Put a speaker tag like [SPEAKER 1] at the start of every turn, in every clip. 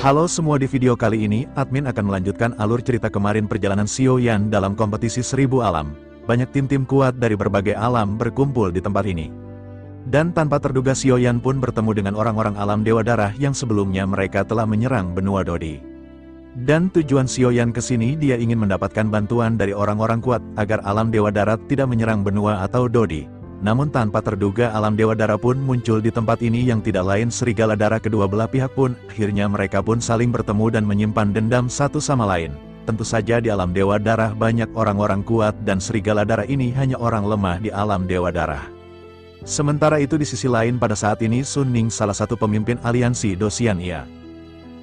[SPEAKER 1] Halo semua, di video kali ini, admin akan melanjutkan alur cerita kemarin perjalanan Xiao Yan dalam kompetisi 1000 alam. Banyak tim-tim kuat dari berbagai alam berkumpul di tempat ini. Dan tanpa terduga Xiao Yan pun bertemu dengan orang-orang alam Dewa Darah yang sebelumnya mereka telah menyerang benua Dodi. Dan tujuan Xiao Yan kesini, dia ingin mendapatkan bantuan dari orang-orang kuat agar alam Dewa Darat tidak menyerang benua atau Dodi. Namun tanpa terduga alam Dewa Darah pun muncul di tempat ini yang tidak lain serigala darah. Kedua belah pihak pun, akhirnya mereka pun saling bertemu dan menyimpan dendam satu sama lain. Tentu saja di alam Dewa Darah banyak orang-orang kuat dan serigala darah ini hanya orang lemah di alam Dewa Darah. Sementara itu di sisi lain pada saat ini Sun Ning, salah satu pemimpin aliansi Dosian,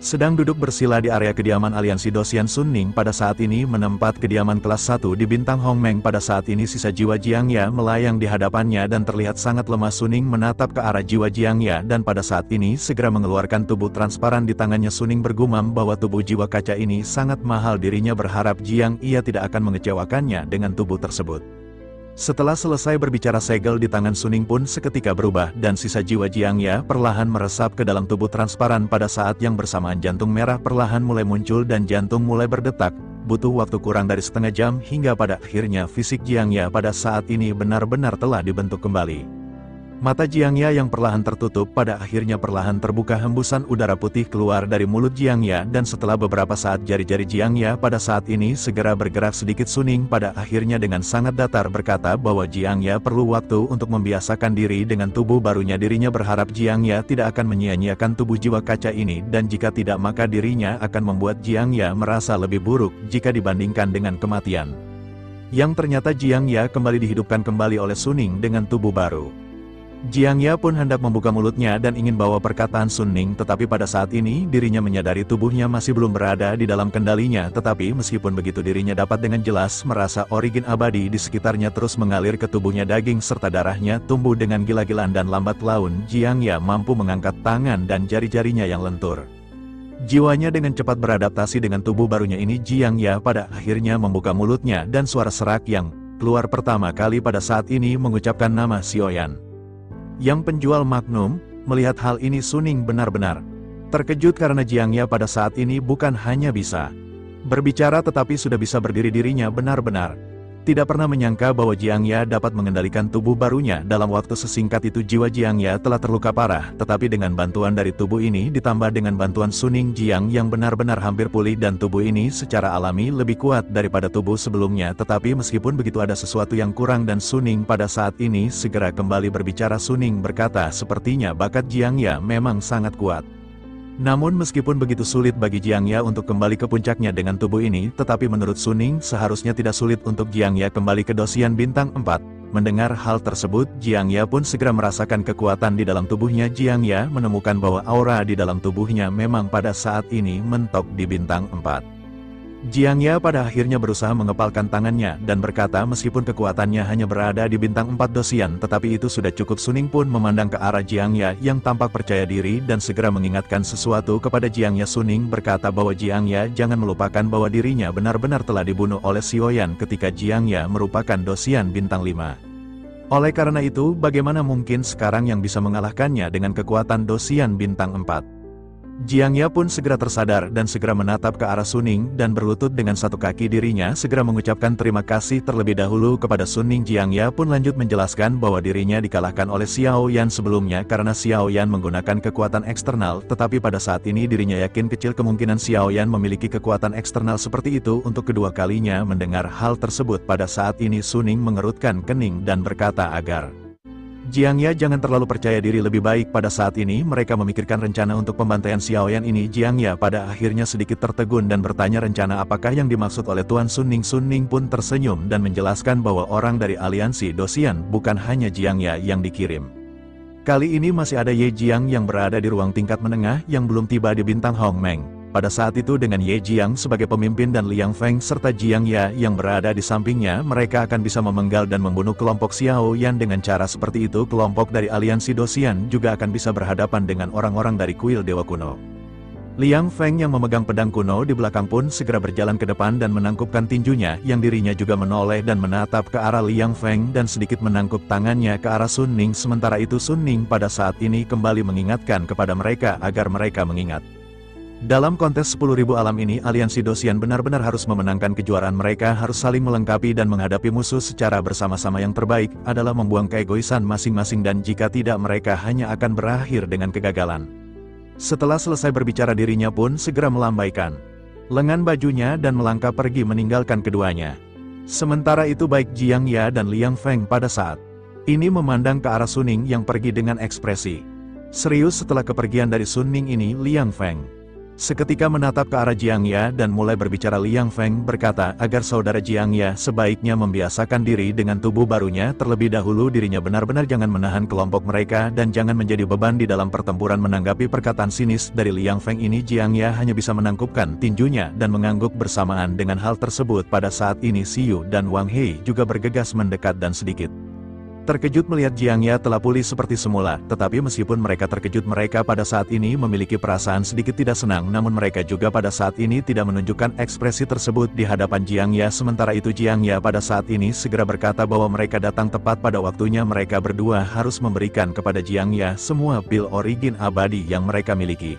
[SPEAKER 1] sedang duduk bersila di area kediaman aliansi Dosian. Sun Ning pada saat ini menempat kediaman kelas 1 di bintang Hongmeng. Pada saat ini sisa jiwa Jiangya melayang di hadapannya dan terlihat sangat lemah. Sun Ning menatap ke arah jiwa Jiangya dan pada saat ini segera mengeluarkan tubuh transparan di tangannya. Sun Ning bergumam bahwa tubuh jiwa kaca ini sangat mahal, dirinya berharap Jiangya tidak akan mengecewakannya dengan tubuh tersebut. Setelah selesai berbicara, segel di tangan Sun Ning pun seketika berubah dan sisa jiwa Jiangya perlahan meresap ke dalam tubuh transparan. Pada saat yang bersamaan jantung merah perlahan mulai muncul dan jantung mulai berdetak. Butuh waktu kurang dari setengah jam hingga pada akhirnya fisik Jiangya pada saat ini benar-benar telah dibentuk kembali. Mata Jiangya yang perlahan tertutup pada akhirnya perlahan terbuka, hembusan udara putih keluar dari mulut Jiangya dan setelah beberapa saat jari-jari Jiangya pada saat ini segera bergerak sedikit. Sun Ning pada akhirnya dengan sangat datar berkata bahwa Jiangya perlu waktu untuk membiasakan diri dengan tubuh barunya. Dirinya berharap Jiangya tidak akan menyia-nyiakan tubuh jiwa kaca ini dan jika tidak maka dirinya akan membuat Jiangya merasa lebih buruk jika dibandingkan dengan kematian. Yang ternyata Jiangya kembali dihidupkan kembali oleh Sun Ning dengan tubuh baru. Jiangya pun hendak membuka mulutnya dan ingin bawa perkataan Sun Ning, tetapi pada saat ini dirinya menyadari tubuhnya masih belum berada di dalam kendalinya. Tetapi meskipun begitu dirinya dapat dengan jelas merasa origin abadi di sekitarnya terus mengalir ke tubuhnya, daging serta darahnya tumbuh dengan gila-gilaan dan lambat laun Jiangya mampu mengangkat tangan dan jari-jarinya yang lentur. Jiwanya dengan cepat beradaptasi dengan tubuh barunya ini. Jiangya pada akhirnya membuka mulutnya dan suara serak yang keluar pertama kali pada saat ini mengucapkan nama Xiao Yan. Yang penjual Magnum. Melihat hal ini Sun Ning benar-benar terkejut karena Jiangya pada saat ini bukan hanya bisa berbicara tetapi sudah bisa berdiri. Dirinya benar-benar tidak pernah menyangka bahwa Jiangya dapat mengendalikan tubuh barunya. Dalam waktu sesingkat itu jiwa Jiangya telah terluka parah, tetapi dengan bantuan dari tubuh ini ditambah dengan bantuan Sun Ning, Jiang yang benar-benar hampir pulih dan tubuh ini secara alami lebih kuat daripada tubuh sebelumnya. Tetapi meskipun begitu ada sesuatu yang kurang dan Sun Ning pada saat ini segera kembali berbicara. Sun Ning berkata sepertinya bakat Jiangya memang sangat kuat. Namun meskipun begitu sulit bagi Jiangya untuk kembali ke puncaknya dengan tubuh ini, tetapi menurut Sun Ning seharusnya tidak sulit untuk Jiangya kembali ke Dosian bintang 4. Mendengar hal tersebut, Jiangya pun segera merasakan kekuatan di dalam tubuhnya. Jiangya menemukan bahwa aura di dalam tubuhnya memang pada saat ini mentok di bintang 4. Jiangya pada akhirnya berusaha mengepalkan tangannya dan berkata meskipun kekuatannya hanya berada di bintang 4 Dosian tetapi itu sudah cukup. Sun Ning pun memandang ke arah Jiangya yang tampak percaya diri dan segera mengingatkan sesuatu kepada Jiangya. Sun Ning berkata bahwa Jiangya jangan melupakan bahwa dirinya benar-benar telah dibunuh oleh Xiao Yan ketika Jiangya merupakan Dosian bintang 5. Oleh karena itu bagaimana mungkin sekarang yang bisa mengalahkannya dengan kekuatan Dosian bintang 4? Jiangya pun segera tersadar dan segera menatap ke arah Sun Ning dan berlutut dengan satu kaki. Dirinya segera mengucapkan terima kasih terlebih dahulu kepada Sun Ning. Jiangya pun lanjut menjelaskan bahwa dirinya dikalahkan oleh Xiao Yan sebelumnya karena Xiao Yan menggunakan kekuatan eksternal, tetapi pada saat ini dirinya yakin kecil kemungkinan Xiao Yan memiliki kekuatan eksternal seperti itu untuk kedua kalinya. Mendengar hal tersebut pada saat ini Sun Ning mengerutkan kening dan berkata agar Jiangya jangan terlalu percaya diri. Lebih baik pada saat ini mereka memikirkan rencana untuk pembantaian Xiao Yan ini. Jiangya pada akhirnya sedikit tertegun dan bertanya rencana apakah yang dimaksud oleh Tuan Sun Ning. Sun Ning pun tersenyum dan menjelaskan bahwa orang dari aliansi Dosian bukan hanya Jiangya yang dikirim. Kali ini masih ada Ye Jiang yang berada di ruang tingkat menengah yang belum tiba di bintang Hongmeng. Pada saat itu dengan Ye Jiang sebagai pemimpin dan Liang Feng serta Jiangya yang berada di sampingnya, mereka akan bisa memenggal dan membunuh kelompok Xiao Yan. Dengan cara seperti itu kelompok dari aliansi Dosian juga akan bisa berhadapan dengan orang-orang dari kuil Dewa Kuno. Liang Feng yang memegang pedang kuno di belakang pun segera berjalan ke depan dan menangkupkan tinjunya, yang dirinya juga menoleh dan menatap ke arah Liang Feng dan sedikit menangkup tangannya ke arah Sun Ning. Sementara itu Sun Ning pada saat ini kembali mengingatkan kepada mereka agar mereka mengingat Dalam kontes 10.000 alam ini aliansi Dosian benar-benar harus memenangkan kejuaraan, mereka harus saling melengkapi dan menghadapi musuh secara bersama-sama. Yang terbaik adalah membuang keegoisan masing-masing dan jika tidak mereka hanya akan berakhir dengan kegagalan. Setelah selesai berbicara dirinya pun segera melambaikan lengan bajunya dan melangkah pergi meninggalkan keduanya. Sementara itu baik Jiang Ya dan Liang Feng pada saat ini memandang ke arah Suning yang pergi dengan ekspresi serius. Setelah kepergian dari Suning ini, Liang Feng seketika menatap ke arah Jiang Ya dan mulai berbicara. Liang Feng berkata agar saudara Jiang Ya sebaiknya membiasakan diri dengan tubuh barunya terlebih dahulu. Dirinya benar-benar jangan menahan kelompok mereka dan jangan menjadi beban di dalam pertempuran. Menanggapi perkataan sinis dari Liang Feng ini, Jiang Ya hanya bisa menangkupkan tinjunya dan mengangguk. Bersamaan dengan hal tersebut pada saat ini Xiu dan Wang Hei juga bergegas mendekat dan sedikit terkejut melihat Jiang Ya telah pulih seperti semula. Tetapi meskipun mereka terkejut, mereka pada saat ini memiliki perasaan sedikit tidak senang. Namun mereka juga pada saat ini tidak menunjukkan ekspresi tersebut di hadapan Jiang Ya. Sementara itu Jiang Ya pada saat ini segera berkata bahwa mereka datang tepat pada waktunya. Mereka berdua harus memberikan kepada Jiang Ya semua pil origin abadi yang mereka miliki.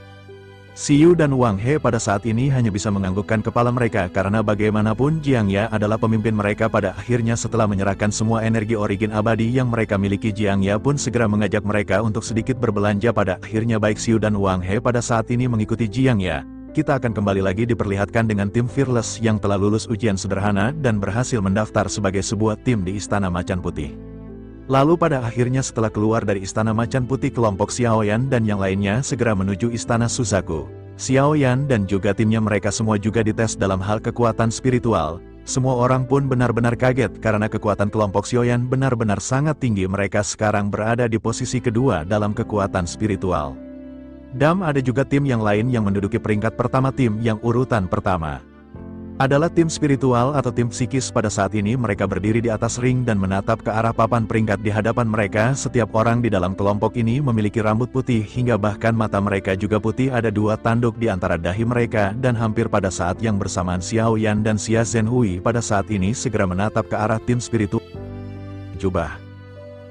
[SPEAKER 1] Xiu dan Wang He pada saat ini hanya bisa menganggukkan kepala mereka karena bagaimanapun Jiang Ya adalah pemimpin mereka pada akhirnya. Setelah menyerahkan semua energi origin abadi yang mereka miliki, Jiang Ya pun segera mengajak mereka untuk sedikit berbelanja. Pada akhirnya baik Xiu dan Wang He pada saat ini mengikuti Jiang Ya. Kita akan kembali lagi diperlihatkan dengan tim Fearless yang telah lulus ujian sederhana dan berhasil mendaftar sebagai sebuah tim di Istana Macan Putih. Lalu pada akhirnya setelah keluar dari Istana Macan Putih, kelompok Xiaoyan dan yang lainnya segera menuju Istana Suzaku. Xiaoyan dan juga timnya mereka semua juga dites dalam hal kekuatan spiritual. Semua orang pun benar-benar kaget karena kekuatan kelompok Xiaoyan benar-benar sangat tinggi. Mereka sekarang berada di posisi kedua dalam kekuatan spiritual. Dan ada juga tim yang lain yang menduduki peringkat pertama. Tim yang urutan pertama adalah tim spiritual atau tim psikis. Pada saat ini mereka berdiri di atas ring dan menatap ke arah papan peringkat di hadapan mereka. Setiap orang di dalam kelompok ini memiliki rambut putih hingga bahkan mata mereka juga putih. Ada 2 tanduk di antara dahi mereka dan hampir pada saat yang bersamaan Xiaoyan dan Xia Zhenhui pada saat ini segera menatap ke arah tim spiritual. Jubah.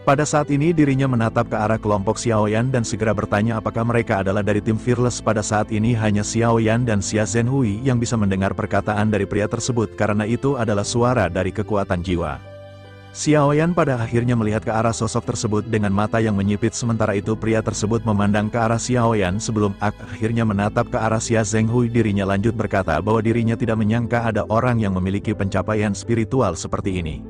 [SPEAKER 1] Pada saat ini dirinya menatap ke arah kelompok Xiaoyan dan segera bertanya apakah mereka adalah dari tim Fearless. Pada saat ini hanya Xiaoyan dan Xia Zhenhui yang bisa mendengar perkataan dari pria tersebut karena itu adalah suara dari kekuatan jiwa. Xiaoyan pada akhirnya melihat ke arah sosok tersebut dengan mata yang menyipit. Sementara itu pria tersebut memandang ke arah Xiaoyan sebelum akhirnya menatap ke arah Xia Zhenhui. Dirinya lanjut berkata bahwa dirinya tidak menyangka ada orang yang memiliki pencapaian spiritual seperti ini.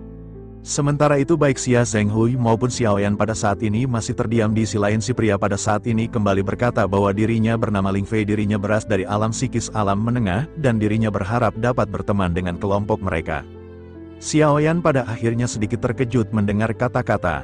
[SPEAKER 1] Sementara itu baik Xia Zhenhui maupun Xiaoyan pada saat ini masih terdiam. Di sisi lain si pria pada saat ini kembali berkata bahwa dirinya bernama Ling Fei. Dirinya beras dari alam psikis alam menengah dan dirinya berharap dapat berteman dengan kelompok mereka. Xiaoyan pada akhirnya sedikit terkejut mendengar kata-kata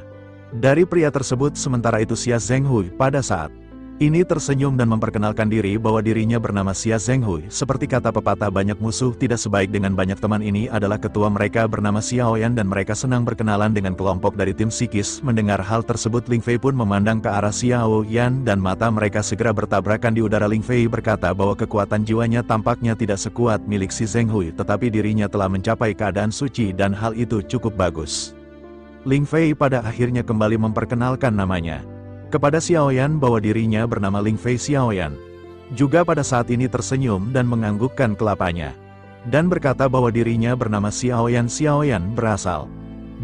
[SPEAKER 1] dari pria tersebut. Sementara itu Xia Zhenhui pada saat ini tersenyum dan memperkenalkan diri bahwa dirinya bernama Xia Zhenhui. Seperti kata pepatah, banyak musuh tidak sebaik dengan banyak teman. Ini adalah ketua mereka bernama Xiaoyan dan mereka senang berkenalan dengan kelompok dari tim psikis. Mendengar hal tersebut Ling Fei pun memandang ke arah Xiaoyan dan mata mereka segera bertabrakan di udara. Ling Fei berkata bahwa kekuatan jiwanya tampaknya tidak sekuat milik Xia Zhenhui, tetapi dirinya telah mencapai keadaan suci dan hal itu cukup bagus. Ling Fei pada akhirnya kembali memperkenalkan namanya kepada Xiaoyan bahwa dirinya bernama Ling Fei. Xiaoyan juga pada saat ini tersenyum dan menganggukkan kelapanya dan berkata bahwa dirinya bernama Xiaoyan. Xiaoyan berasal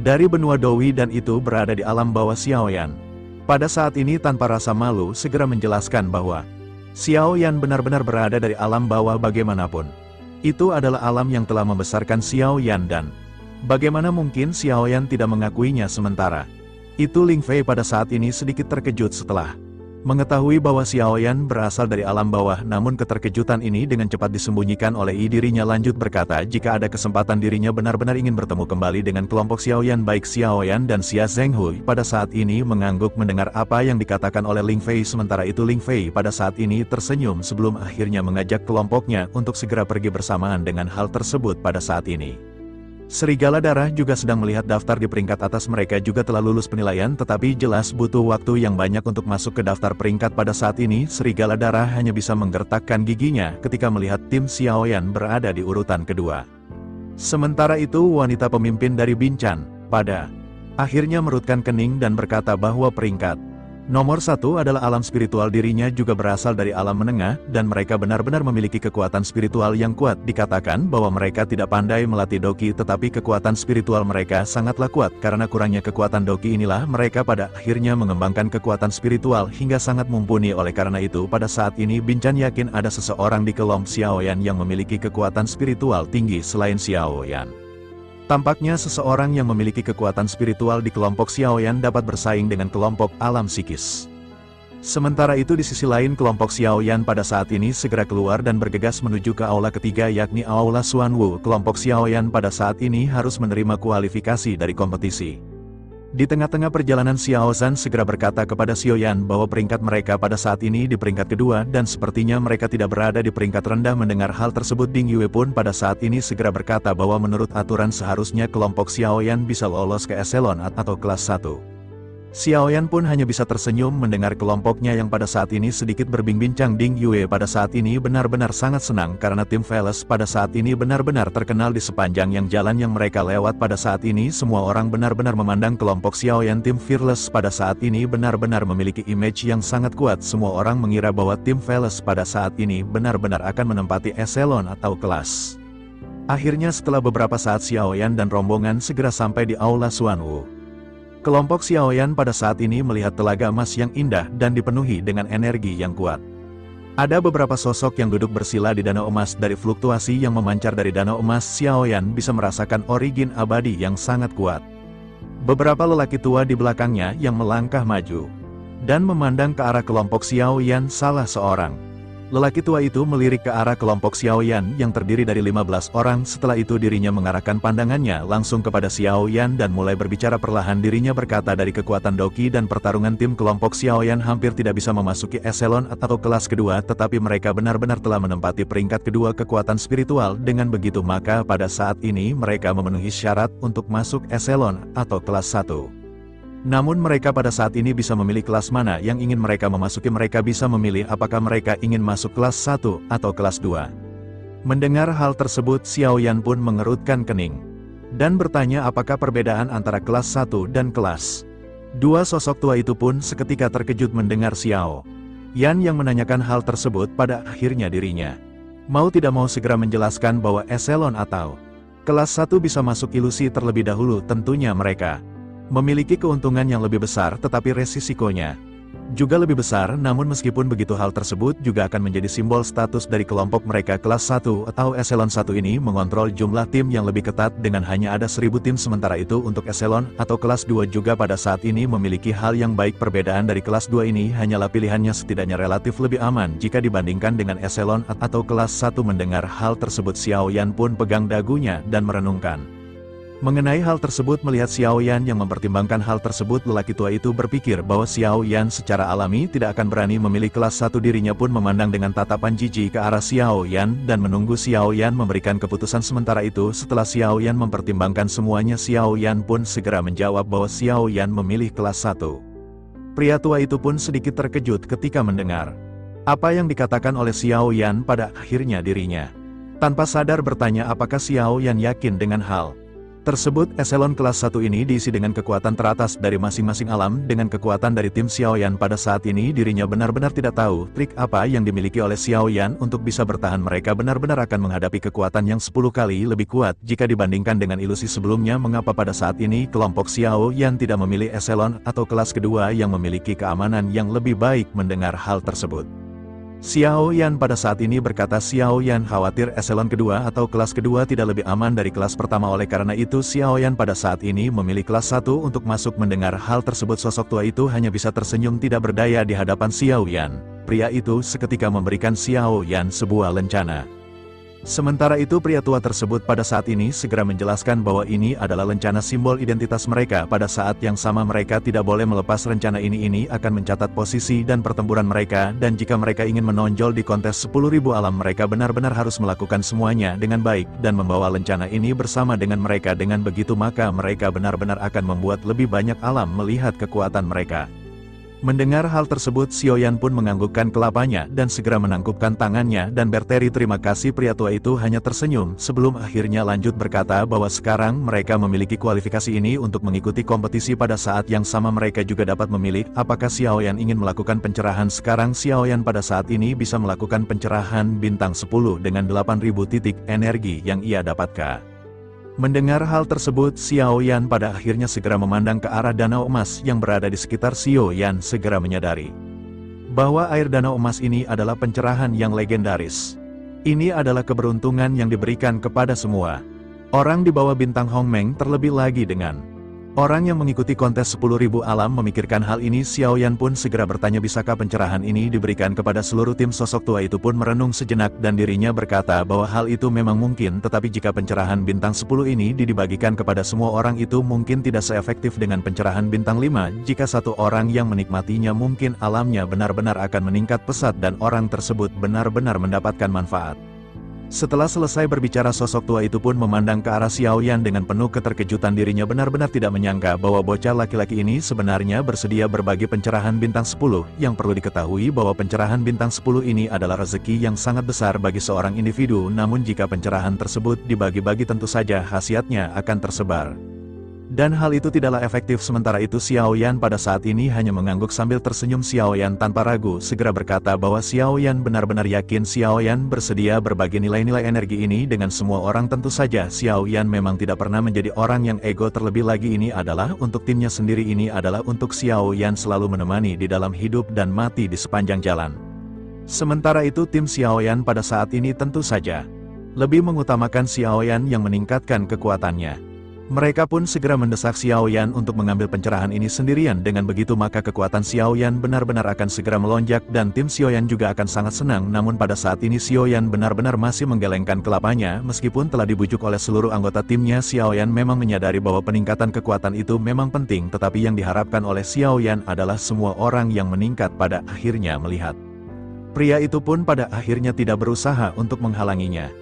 [SPEAKER 1] dari benua Doi dan itu berada di alam bawah. Xiaoyan pada saat ini tanpa rasa malu segera menjelaskan bahwa Xiaoyan benar-benar berada dari alam bawah. Bagaimanapun itu adalah alam yang telah membesarkan Xiaoyan dan bagaimana mungkin Xiaoyan tidak mengakuinya. Sementara itu Ling Fei pada saat ini sedikit terkejut setelah mengetahui bahwa Xiaoyan berasal dari alam bawah. Namun keterkejutan ini dengan cepat disembunyikan oleh dirinya. Lanjut berkata jika ada kesempatan dirinya benar-benar ingin bertemu kembali dengan kelompok Xiaoyan. Baik Xiaoyan dan Xia Zhenhui pada saat ini mengangguk mendengar apa yang dikatakan oleh Ling Fei. Sementara itu Ling Fei pada saat ini tersenyum sebelum akhirnya mengajak kelompoknya untuk segera pergi bersamaan dengan hal tersebut. Pada saat ini Serigala Darah juga sedang melihat daftar di peringkat atas. Mereka juga telah lulus penilaian tetapi jelas butuh waktu yang banyak untuk masuk ke daftar peringkat. Pada saat ini Serigala Darah hanya bisa menggertakkan giginya ketika melihat tim Xiaoyan berada di urutan kedua. Sementara itu wanita pemimpin dari Binchan pada akhirnya merutkan kening dan berkata bahwa peringkat Nomor satu adalah alam spiritual, dirinya juga berasal dari alam menengah, dan mereka benar-benar memiliki kekuatan spiritual yang kuat. Dikatakan bahwa mereka tidak pandai melatih doki, tetapi kekuatan spiritual mereka sangatlah kuat. Karena kurangnya kekuatan doki inilah mereka pada akhirnya mengembangkan kekuatan spiritual hingga sangat mumpuni. Oleh karena itu pada saat ini Binchan yakin ada seseorang di kelompok Xiaoyan yang memiliki kekuatan spiritual tinggi selain Xiaoyan. Tampaknya seseorang yang memiliki kekuatan spiritual di kelompok Xiaoyan dapat bersaing dengan kelompok alam psikis. Sementara itu di sisi lain kelompok Xiaoyan pada saat ini segera keluar dan bergegas menuju ke aula ketiga, yakni aula Xuanwu. Kelompok Xiaoyan pada saat ini harus menerima kualifikasi dari kompetisi. Di tengah-tengah perjalanan Xiao Zhan segera berkata kepada Xiaoyan bahwa peringkat mereka pada saat ini di peringkat kedua dan sepertinya mereka tidak berada di peringkat rendah. Mendengar hal tersebut Ding Yue pun pada saat ini segera berkata bahwa menurut aturan seharusnya kelompok Xiaoyan bisa lolos ke eselon atau kelas 1. Xiaoyan pun hanya bisa tersenyum mendengar kelompoknya yang pada saat ini sedikit berbincang. Ding Yue pada saat ini benar-benar sangat senang karena tim Veles pada saat ini benar-benar terkenal di sepanjang jalan yang mereka lewat. Pada saat ini semua orang benar-benar memandang kelompok Xiaoyan. Tim Fearless pada saat ini benar-benar memiliki image yang sangat kuat. Semua orang mengira bahwa tim Veles pada saat ini benar-benar akan menempati eselon atau kelas. Akhirnya setelah beberapa saat Xiaoyan dan rombongan segera sampai di aula Xuanwu. Kelompok Xiaoyan pada saat ini melihat telaga emas yang indah dan dipenuhi dengan energi yang kuat. Ada beberapa sosok yang duduk bersila di danau emas. Dari fluktuasi yang memancar dari danau emas, Xiaoyan bisa merasakan origin abadi yang sangat kuat. Beberapa lelaki tua di belakangnya yang melangkah maju dan memandang ke arah kelompok Xiaoyan. Salah seorang lelaki tua itu melirik ke arah kelompok Xiaoyan yang terdiri dari 15 orang. Setelah itu dirinya mengarahkan pandangannya langsung kepada Xiaoyan dan mulai berbicara perlahan. Dirinya berkata, dari kekuatan doki dan pertarungan tim kelompok Xiaoyan hampir tidak bisa memasuki eselon atau kelas kedua, tetapi mereka benar-benar telah menempati peringkat kedua kekuatan spiritual. Dengan begitu maka pada saat ini mereka memenuhi syarat untuk masuk eselon atau kelas 1. Namun mereka pada saat ini bisa memilih kelas mana yang ingin mereka memasuki. Mereka bisa memilih apakah mereka ingin masuk kelas 1 atau kelas 2. Mendengar hal tersebut Xiaoyan pun mengerutkan kening dan bertanya apakah perbedaan antara kelas 1 dan kelas 2. Sosok tua itu pun seketika terkejut mendengar Xiaoyan yang menanyakan hal tersebut. Pada akhirnya dirinya mau tidak mau segera menjelaskan bahwa eselon atau kelas 1 bisa masuk ilusi terlebih dahulu. Tentunya mereka memiliki keuntungan yang lebih besar, tetapi resikonya juga lebih besar. Namun meskipun begitu hal tersebut juga akan menjadi simbol status dari kelompok mereka. Kelas 1 atau eselon 1 ini mengontrol jumlah tim yang lebih ketat dengan hanya ada 1000 tim. Sementara itu untuk eselon atau kelas 2 juga pada saat ini memiliki hal yang baik. Perbedaan dari kelas 2 ini hanyalah pilihannya setidaknya relatif lebih aman jika dibandingkan dengan eselon atau kelas 1. Mendengar hal tersebut Xiaoyan pun pegang dagunya dan merenungkan mengenai hal tersebut. Melihat Xiaoyan yang mempertimbangkan hal tersebut, lelaki tua itu berpikir bahwa Xiaoyan secara alami tidak akan berani memilih kelas 1. Dirinya pun memandang dengan tatapan jijik ke arah Xiaoyan dan menunggu Xiaoyan memberikan keputusan. Sementara itu setelah Xiaoyan mempertimbangkan semuanya, Xiaoyan pun segera menjawab bahwa Xiaoyan memilih kelas 1. Pria tua itu pun sedikit terkejut ketika mendengar apa yang dikatakan oleh Xiaoyan. Pada akhirnya dirinya tanpa sadar bertanya apakah Xiaoyan yakin dengan hal tersebut. Eselon kelas 1 ini diisi dengan kekuatan teratas dari masing-masing alam. Dengan kekuatan dari tim Xiaoyan pada saat ini dirinya benar-benar tidak tahu trik apa yang dimiliki oleh Xiaoyan untuk bisa bertahan. Mereka benar-benar akan menghadapi kekuatan yang 10 kali lebih kuat jika dibandingkan dengan ilusi sebelumnya. Mengapa pada saat ini kelompok Xiaoyan tidak memilih eselon atau kelas kedua yang memiliki keamanan yang lebih baik? Mendengar hal tersebut Xiaoyan pada saat ini berkata, Xiaoyan khawatir eselon kedua atau kelas kedua tidak lebih aman dari kelas pertama. Oleh karena itu Xiaoyan pada saat ini memilih kelas 1 untuk masuk. Mendengar hal tersebut sosok tua itu hanya bisa tersenyum tidak berdaya di hadapan Xiaoyan. Pria itu seketika memberikan Xiaoyan sebuah lencana. Sementara itu pria tua tersebut pada saat ini segera menjelaskan bahwa ini adalah lencana simbol identitas mereka. Pada saat yang sama mereka tidak boleh melepas rencana ini. Ini akan mencatat posisi dan pertempuran mereka, dan jika mereka ingin menonjol di kontes 10.000 alam mereka benar-benar harus melakukan semuanya dengan baik dan membawa lencana ini bersama dengan mereka. Dengan begitu maka mereka benar-benar akan membuat lebih banyak alam melihat kekuatan mereka. Mendengar hal tersebut, Xiaoyan pun menganggukkan kelapanya dan segera menangkupkan tangannya dan berteri terima kasih. Pria tua itu hanya tersenyum sebelum akhirnya lanjut berkata bahwa sekarang mereka memiliki kualifikasi ini untuk mengikuti kompetisi. Pada saat yang sama mereka juga dapat memilih apakah Xiaoyan ingin melakukan pencerahan. Sekarang Xiaoyan pada saat ini bisa melakukan pencerahan bintang 10 dengan 8000 titik energi yang ia dapatkan. Mendengar hal tersebut, Xiaoyan pada akhirnya segera memandang ke arah danau emas yang berada di sekitar. Xiaoyan segera menyadari bahwa air danau emas ini adalah pencerahan yang legendaris. Ini adalah keberuntungan yang diberikan kepada semua orang di bawah bintang Hongmeng, terlebih lagi dengan orang yang mengikuti kontes 10.000 alam. Memikirkan hal ini, Xiaoyan pun segera bertanya bisakah pencerahan ini diberikan kepada seluruh tim. Sosok tua itu pun merenung sejenak dan dirinya berkata bahwa hal itu memang mungkin, tetapi jika pencerahan bintang 10 ini dibagikan kepada semua orang itu mungkin tidak seefektif dengan pencerahan bintang 5. Jika satu orang yang menikmatinya mungkin alamnya benar-benar akan meningkat pesat dan orang tersebut benar-benar mendapatkan manfaat. Setelah selesai berbicara, sosok tua itu pun memandang ke arah Xiaoyan dengan penuh keterkejutan. Dirinya benar-benar tidak menyangka bahwa bocah laki-laki ini sebenarnya bersedia berbagi pencerahan bintang 10. Yang perlu diketahui bahwa pencerahan bintang 10 ini adalah rezeki yang sangat besar bagi seorang individu, namun jika pencerahan tersebut dibagi-bagi tentu saja khasiatnya akan tersebar. Dan hal itu tidaklah efektif. Sementara itu Xiaoyan pada saat ini hanya mengangguk sambil tersenyum. Xiaoyan tanpa ragu segera berkata bahwa Xiaoyan benar-benar yakin Xiaoyan bersedia berbagi nilai-nilai energi ini dengan semua orang. Tentu saja Xiaoyan memang tidak pernah menjadi orang yang ego, terlebih lagi ini adalah untuk timnya sendiri. Ini adalah untuk Xiaoyan selalu menemani di dalam hidup dan mati di sepanjang jalan. Sementara itu tim Xiaoyan pada saat ini tentu saja lebih mengutamakan Xiaoyan yang meningkatkan kekuatannya. Mereka pun segera mendesak Xiaoyan untuk mengambil pencerahan ini sendirian. Dengan begitu maka kekuatan Xiaoyan benar-benar akan segera melonjak dan tim Xiaoyan juga akan sangat senang. Namun pada saat ini Xiaoyan benar-benar masih menggelengkan kelapanya. Meskipun telah dibujuk oleh seluruh anggota timnya, Xiaoyan memang menyadari bahwa peningkatan kekuatan itu memang penting. Tetapi yang diharapkan oleh Xiaoyan adalah semua orang yang meningkat pada akhirnya melihat. Pria itu pun pada akhirnya tidak berusaha untuk menghalanginya.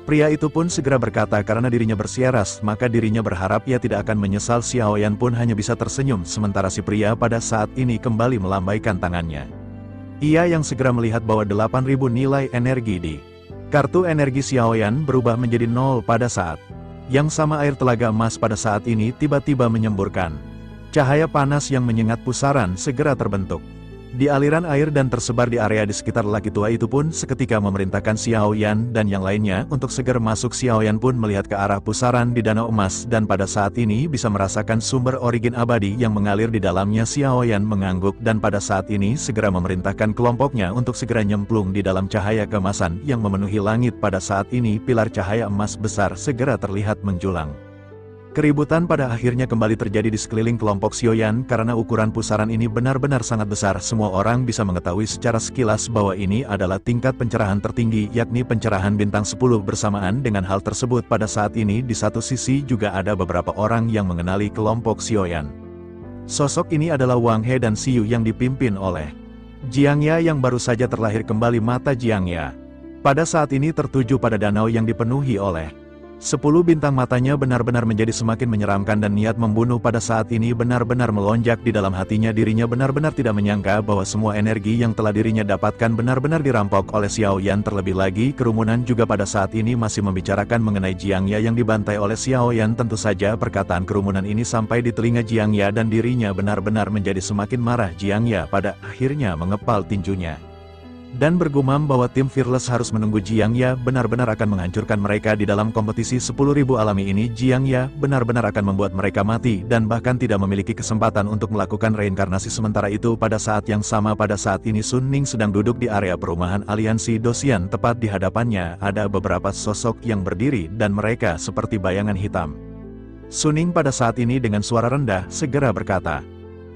[SPEAKER 1] Pria itu pun segera berkata karena dirinya bersieras, maka dirinya berharap ia tidak akan menyesal. Xiaoyan pun hanya bisa tersenyum, sementara si pria pada saat ini kembali melambaikan tangannya. Ia yang segera melihat bahwa 8000 nilai energi di kartu energi Xiaoyan berubah menjadi 0 pada saat yang sama. Air telaga emas pada saat ini tiba-tiba menyemburkan cahaya panas yang menyengat. Pusaran segera terbentuk di aliran air dan tersebar di area di sekitar. Laki tua itu pun seketika memerintahkan Xiaoyan dan yang lainnya untuk segera masuk. Xiaoyan pun melihat ke arah pusaran di danau emas dan pada saat ini bisa merasakan sumber origin abadi yang mengalir di dalamnya. Xiaoyan mengangguk dan pada saat ini segera memerintahkan kelompoknya untuk segera nyemplung di dalam cahaya keemasan yang memenuhi langit. Pada saat ini pilar cahaya emas besar segera terlihat menjulang. Keributan pada akhirnya kembali terjadi di sekeliling kelompok Xiaoyan karena ukuran pusaran ini benar-benar sangat besar. Semua orang bisa mengetahui secara sekilas bahwa ini adalah tingkat pencerahan tertinggi, yakni pencerahan bintang 10. Bersamaan dengan hal tersebut pada saat ini di satu sisi juga ada beberapa orang yang mengenali kelompok Xiaoyan. Sosok ini adalah Wang He dan Xiu yang dipimpin oleh Jiang Ya yang baru saja terlahir kembali. Mata Jiang Ya pada saat ini tertuju pada danau yang dipenuhi oleh 10 bintang. Matanya benar-benar menjadi semakin menyeramkan dan niat membunuh pada saat ini benar-benar melonjak di dalam hatinya. Dirinya benar-benar tidak menyangka bahwa semua energi yang telah dirinya dapatkan benar-benar dirampok oleh Xiaoyan. Terlebih lagi kerumunan juga pada saat ini masih membicarakan mengenai Jiang Ya yang dibantai oleh Xiaoyan. Tentu saja perkataan kerumunan ini sampai di telinga Jiang Ya dan dirinya benar-benar menjadi semakin marah. Jiang Ya pada akhirnya mengepal tinjunya dan bergumam bahwa tim Fearless harus menunggu Jiang Ya benar-benar akan menghancurkan mereka di dalam kompetisi 10.000 alami ini. Jiang Ya benar-benar akan membuat mereka mati dan bahkan tidak memiliki kesempatan untuk melakukan reinkarnasi. Sementara itu pada saat yang sama pada saat ini Sun Ning sedang duduk di area perumahan aliansi Dosian. Tepat di hadapannya ada beberapa sosok yang berdiri dan mereka seperti bayangan hitam. Sun Ning pada saat ini dengan suara rendah segera berkata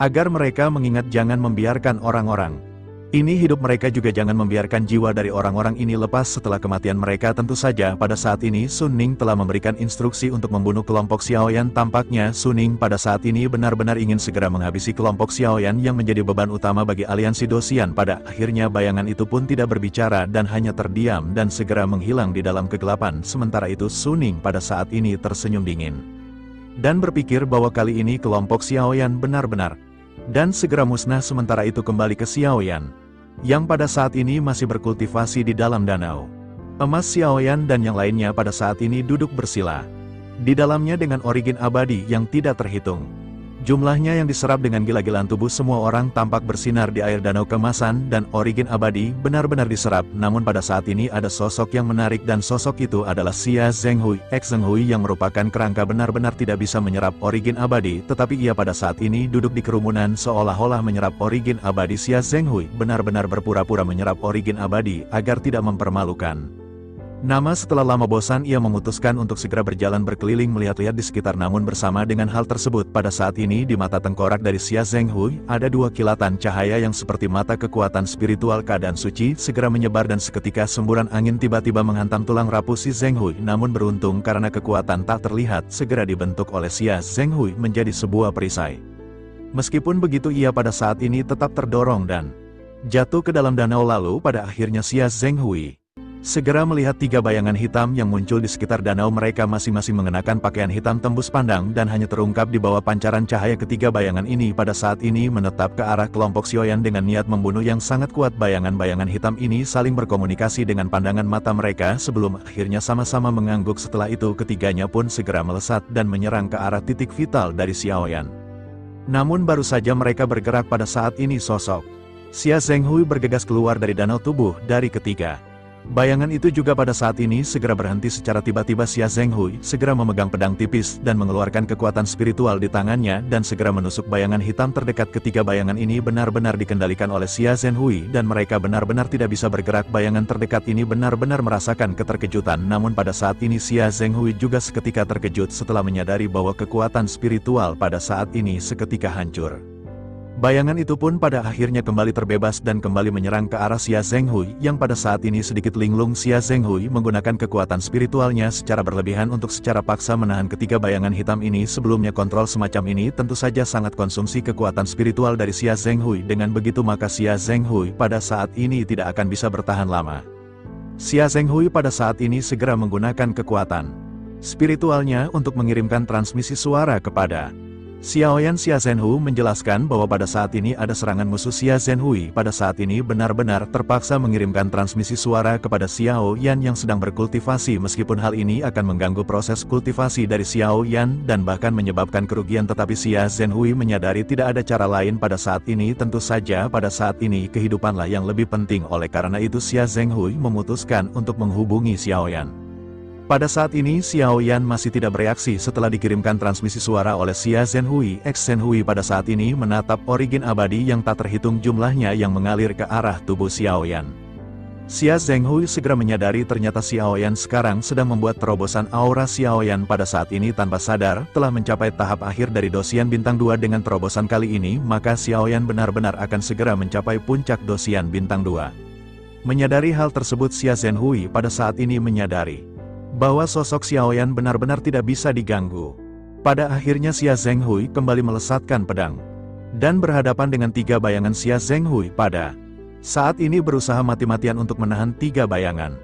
[SPEAKER 1] agar mereka mengingat jangan membiarkan orang-orang ini hidup, mereka juga jangan membiarkan jiwa dari orang-orang ini lepas setelah kematian mereka. Tentu saja pada saat ini Sun Ning telah memberikan instruksi untuk membunuh kelompok Xiaoyan. Tampaknya Sun Ning pada saat ini benar-benar ingin segera menghabisi kelompok Xiaoyan yang menjadi beban utama bagi aliansi Dosian. Pada akhirnya bayangan itu pun tidak berbicara dan hanya terdiam dan segera menghilang di dalam kegelapan. Sementara itu Sun Ning pada saat ini tersenyum dingin dan berpikir bahwa kali ini kelompok Xiaoyan benar-benar dan segera musnah. Sementara itu kembali ke Xiaoyan, yang pada saat ini masih berkultivasi di dalam danau emas. Xiaoyan dan yang lainnya pada saat ini duduk bersila di dalamnya dengan origin abadi yang tidak terhitung. Jumlahnya yang diserap dengan gila-gilaan. Tubuh semua orang tampak bersinar di air danau kemasan dan origin abadi benar-benar diserap. Namun pada saat ini ada sosok yang menarik dan sosok itu adalah Xia Zhenghui, Zhenghui yang merupakan kerangka benar-benar tidak bisa menyerap origin abadi, tetapi ia pada saat ini duduk di kerumunan seolah-olah menyerap origin abadi. Xia Zhenghui benar-benar berpura-pura menyerap origin abadi agar tidak mempermalukan nama. Setelah lama bosan ia memutuskan untuk segera berjalan berkeliling melihat-lihat di sekitar. Namun bersama dengan hal tersebut pada saat ini di mata tengkorak dari Xia Zhenghui ada dua kilatan cahaya yang seperti mata kekuatan spiritual. Keadaan suci segera menyebar dan seketika semburan angin tiba-tiba menghantam tulang rapuh si Zhenghui. Namun beruntung karena kekuatan tak terlihat segera dibentuk oleh Xia Zhenghui menjadi sebuah perisai. Meskipun begitu ia pada saat ini tetap terdorong dan jatuh ke dalam danau. Lalu pada akhirnya Xia Zhenghui segera melihat tiga bayangan hitam yang muncul di sekitar danau. Mereka masing-masing mengenakan pakaian hitam tembus pandang dan hanya terungkap di bawah pancaran cahaya. Ketiga bayangan ini pada saat ini menetap ke arah kelompok Xiaoyan dengan niat membunuh yang sangat kuat. Bayangan-bayangan hitam ini saling berkomunikasi dengan pandangan mata mereka sebelum akhirnya sama-sama mengangguk. Setelah itu ketiganya pun segera melesat dan menyerang ke arah titik vital dari Xiaoyan. Namun baru saja mereka bergerak pada saat ini sosok Xia Zhenghui bergegas keluar dari danau. Tubuh dari ketiga bayangan itu juga pada saat ini segera berhenti secara tiba-tiba. Xia Zhenghui segera memegang pedang tipis dan mengeluarkan kekuatan spiritual di tangannya dan segera menusuk bayangan hitam terdekat. Ketiga bayangan ini benar-benar dikendalikan oleh Xia Zhenghui dan mereka benar-benar tidak bisa bergerak. Bayangan terdekat ini benar-benar merasakan keterkejutan. Namun pada saat ini Xia Zhenghui juga seketika terkejut setelah menyadari bahwa kekuatan spiritual pada saat ini seketika hancur. Bayangan itu pun pada akhirnya kembali terbebas dan kembali menyerang ke arah Xia Zhenghui yang pada saat ini sedikit linglung. Xia Zhenghui menggunakan kekuatan spiritualnya secara berlebihan untuk secara paksa menahan ketiga bayangan hitam ini. Sebelumnya kontrol semacam ini tentu saja sangat konsumsi kekuatan spiritual dari Xia Zhenghui. Dengan begitu maka Xia Zhenghui pada saat ini tidak akan bisa bertahan lama. Xia Zhenghui pada saat ini segera menggunakan kekuatan spiritualnya untuk mengirimkan transmisi suara kepada Xiaoyan. Xia Zhenghui menjelaskan bahwa pada saat ini ada serangan musuh. Xia Zhenghui pada saat ini benar-benar terpaksa mengirimkan transmisi suara kepada Xiaoyan yang sedang berkultivasi. Meskipun hal ini akan mengganggu proses kultivasi dari Xiaoyan dan bahkan menyebabkan kerugian, tetapi Xia Zhenghui menyadari tidak ada cara lain pada saat ini. Tentu saja pada saat ini kehidupanlah yang lebih penting. Oleh karena itu Xia Zhenghui memutuskan untuk menghubungi Xiaoyan. Pada saat ini Xiaoyan masih tidak bereaksi setelah dikirimkan transmisi suara oleh Xia Zhenghui. Zhenghui pada saat ini menatap origin abadi yang tak terhitung jumlahnya yang mengalir ke arah tubuh Xiaoyan. Xia Zhenghui segera menyadari ternyata Xiaoyan sekarang sedang membuat terobosan aura. Xiaoyan pada saat ini tanpa sadar telah mencapai tahap akhir dari dosian bintang 2. Dengan terobosan kali ini maka Xiaoyan benar-benar akan segera mencapai puncak dosian bintang 2. Menyadari hal tersebut Xia Zhenghui pada saat ini menyadari bahwa sosok Xiaoyan benar-benar tidak bisa diganggu. Pada akhirnya Xia Zhenghui kembali melesatkan pedang dan berhadapan dengan tiga bayangan. Xia Zhenghui pada saat ini berusaha mati-matian untuk menahan tiga bayangan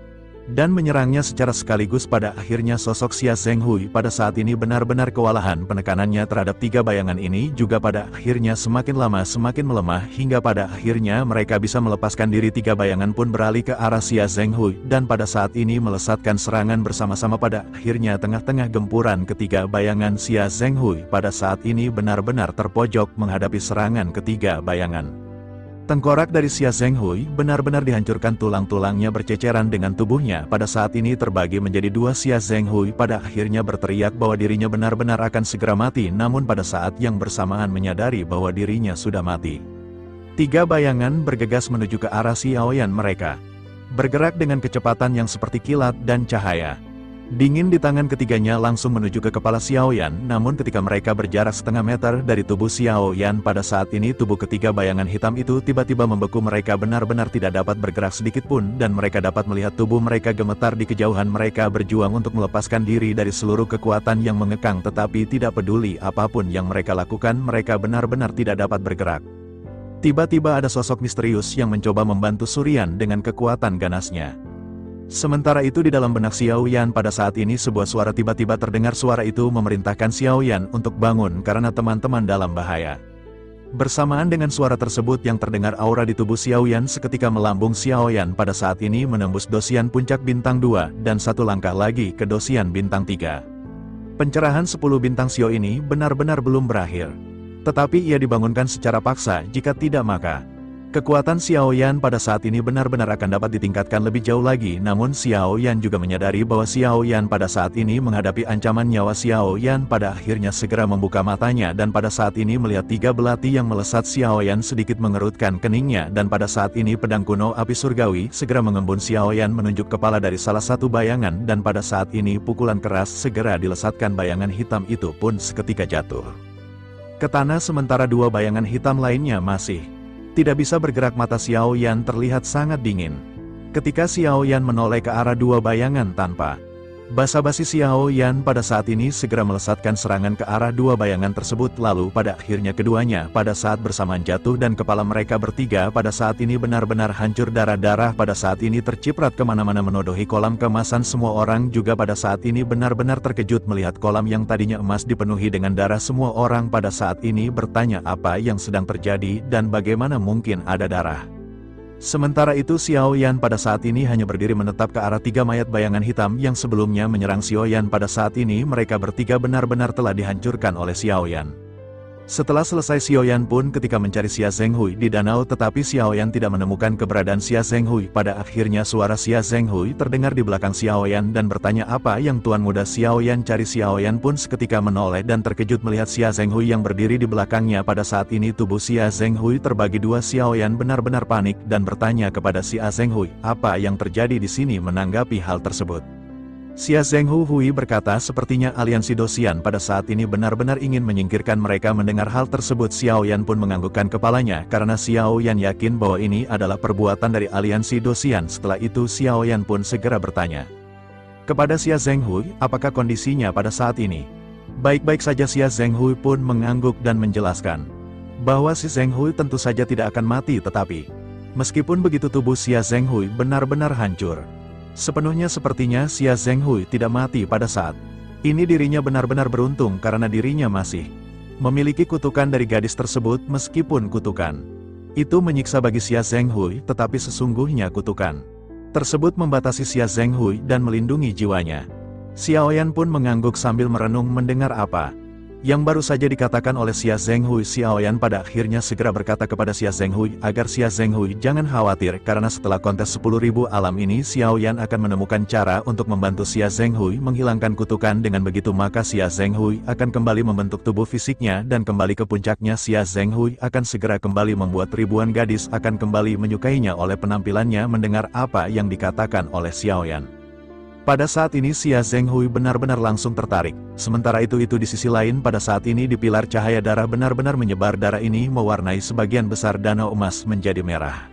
[SPEAKER 1] dan menyerangnya secara sekaligus. Pada akhirnya sosok Xia Zhenghui pada saat ini benar-benar kewalahan. Penekanannya terhadap tiga bayangan ini juga pada akhirnya semakin lama semakin melemah hingga pada akhirnya mereka bisa melepaskan diri. Tiga bayangan pun beralih ke arah Xia Zhenghui dan pada saat ini melesatkan serangan bersama-sama. Pada akhirnya tengah-tengah gempuran ketiga bayangan Xia Zhenghui pada saat ini benar-benar terpojok menghadapi serangan ketiga bayangan. Tengkorak dari Xia Zhenghui benar-benar dihancurkan, tulang-tulangnya berceceran dengan tubuhnya pada saat ini terbagi menjadi dua. Xia Zhenghui pada akhirnya berteriak bahwa dirinya benar-benar akan segera mati, namun pada saat yang bersamaan menyadari bahwa dirinya sudah mati. Tiga bayangan bergegas menuju ke arah Xiaoyan. Mereka bergerak dengan kecepatan yang seperti kilat dan cahaya dingin di tangan ketiganya langsung menuju ke kepala Xiaoyan. Namun ketika mereka berjarak setengah meter dari tubuh Xiaoyan pada saat ini tubuh ketiga bayangan hitam itu tiba-tiba membeku. Mereka benar-benar tidak dapat bergerak sedikit pun dan mereka dapat melihat tubuh mereka gemetar di kejauhan. Mereka berjuang untuk melepaskan diri dari seluruh kekuatan yang mengekang, tetapi tidak peduli apapun yang mereka lakukan, mereka benar-benar tidak dapat bergerak. Tiba-tiba ada sosok misterius yang mencoba membantu Surian dengan kekuatan ganasnya. Sementara itu di dalam benak Xiaoyan pada saat ini sebuah suara tiba-tiba terdengar. Suara itu memerintahkan Xiaoyan untuk bangun karena teman-teman dalam bahaya. Bersamaan dengan suara tersebut yang terdengar, aura di tubuh Xiaoyan seketika melambung. Xiaoyan pada saat ini menembus dosian puncak bintang 2 dan satu langkah lagi ke dosian bintang 3. Pencerahan 10 bintang Xiao ini benar-benar belum berakhir. Tetapi ia dibangunkan secara paksa, jika tidak maka kekuatan Xiaoyan pada saat ini benar-benar akan dapat ditingkatkan lebih jauh lagi. Namun Xiaoyan juga menyadari bahwa Xiaoyan pada saat ini menghadapi ancaman nyawa. Xiaoyan pada akhirnya segera membuka matanya dan pada saat ini melihat 3 belati yang melesat. Xiaoyan sedikit mengerutkan keningnya dan pada saat ini pedang kuno api surgawi segera mengembun. Xiaoyan menunjuk kepala dari salah satu bayangan dan pada saat ini pukulan keras segera dilesatkan. Bayangan hitam itu pun seketika jatuh ke tanah sementara 2 bayangan hitam lainnya masih tidak bisa bergerak. Mata Xiaoyan terlihat sangat dingin. Ketika Xiaoyan menoleh ke arah 2 bayangan tanpa basa-basi, Xiaoyan pada saat ini segera melesatkan serangan ke arah 2 bayangan tersebut. Lalu pada akhirnya keduanya pada saat bersamaan jatuh dan kepala mereka bertiga pada saat ini benar-benar hancur. Darah-darah pada saat ini terciprat kemana-mana menodoi kolam kemasan. Semua orang juga pada saat ini benar-benar terkejut melihat kolam yang tadinya emas dipenuhi dengan darah. Semua orang pada saat ini bertanya apa yang sedang terjadi dan bagaimana mungkin ada darah. Sementara itu Xiaoyan pada saat ini hanya berdiri menetap ke arah 3 mayat bayangan hitam yang sebelumnya menyerang Xiaoyan. Pada saat ini mereka bertiga benar-benar telah dihancurkan oleh Xiaoyan. Setelah selesai Xiaoyan pun ketika mencari Xia Zhenghui di danau tetapi Xiaoyan tidak menemukan keberadaan Xia Zhenghui. Pada akhirnya suara Xia Zhenghui terdengar di belakang Xiaoyan dan bertanya, apa yang Tuan Muda Xiaoyan cari? Xiaoyan pun seketika menoleh dan terkejut melihat Xia Zhenghui yang berdiri di belakangnya. Pada saat ini tubuh Xia Zhenghui terbagi 2. Xiaoyan benar-benar panik dan bertanya kepada Xia Zhenghui, apa yang terjadi di sini? Menanggapi hal tersebut, Xia Zhenghui berkata, sepertinya aliansi Dosian pada saat ini benar-benar ingin menyingkirkan mereka. Mendengar hal tersebut Xiaoyan pun menganggukkan kepalanya karena Xiaoyan yakin bahwa ini adalah perbuatan dari aliansi Dosian. Setelah itu Xiaoyan pun segera bertanya kepada Xia Zhenghui, apakah kondisinya pada saat ini? Baik-baik saja. Xia Zhenghui pun mengangguk dan menjelaskan bahwa si Zhenghui tentu saja tidak akan mati, tetapi meskipun begitu tubuh Xia Zhenghui benar-benar hancur sepenuhnya. Sepertinya Xia Zhenghui tidak mati pada saat ini. Dirinya benar-benar beruntung karena dirinya masih memiliki kutukan dari gadis tersebut. Meskipun kutukan itu menyiksa bagi Xia Zhenghui, tetapi sesungguhnya kutukan tersebut membatasi Xia Zhenghui dan melindungi jiwanya. Xiaoyan pun mengangguk sambil merenung mendengar apa yang baru saja dikatakan oleh Xia Zhenghui. Xiaoyan pada akhirnya segera berkata kepada Xia Zhenghui agar Xia Zhenghui jangan khawatir karena setelah kontes 10.000 alam ini Xiaoyan akan menemukan cara untuk membantu Xia Zhenghui menghilangkan kutukan. Dengan begitu maka Xia Zhenghui akan kembali membentuk tubuh fisiknya dan kembali ke puncaknya. Xia Zhenghui akan segera kembali membuat ribuan gadis akan kembali menyukainya oleh penampilannya. Mendengar apa yang dikatakan oleh Xiaoyan, pada saat ini Xia Zhenghui benar-benar langsung tertarik. Sementara itu di sisi lain pada saat ini di pilar cahaya darah benar-benar menyebar. Darah ini mewarnai sebagian besar danau emas menjadi merah.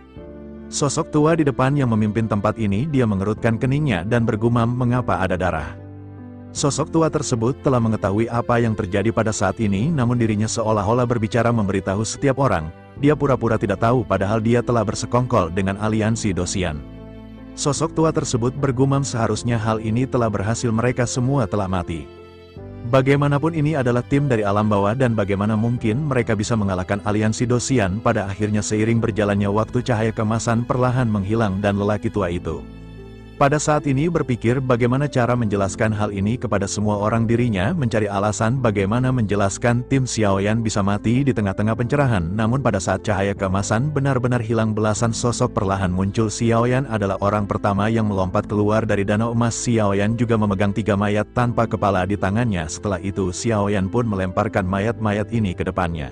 [SPEAKER 1] Sosok tua di depan yang memimpin tempat ini, dia mengerutkan keningnya dan bergumam, mengapa ada darah? Sosok tua tersebut telah mengetahui apa yang terjadi pada saat ini, namun dirinya seolah-olah berbicara memberitahu setiap orang. Dia pura-pura tidak tahu padahal dia telah bersekongkol dengan aliansi Dosian. Sosok tua tersebut bergumam, seharusnya hal ini telah berhasil, mereka semua telah mati. Bagaimanapun ini adalah tim dari alam bawah dan bagaimana mungkin mereka bisa mengalahkan aliansi Dosian? Pada akhirnya seiring berjalannya waktu cahaya kemasan perlahan menghilang dan lelaki tua itu pada saat ini berpikir bagaimana cara menjelaskan hal ini kepada semua orang. Dirinya mencari alasan bagaimana menjelaskan tim Xiaoyan bisa mati di tengah-tengah pencerahan. Namun pada saat cahaya keemasan benar-benar hilang, belasan sosok perlahan muncul. Xiaoyan adalah orang pertama yang melompat keluar dari danau emas. Xiaoyan juga memegang 3 mayat tanpa kepala di tangannya. Setelah itu Xiaoyan pun melemparkan mayat-mayat ini ke depannya.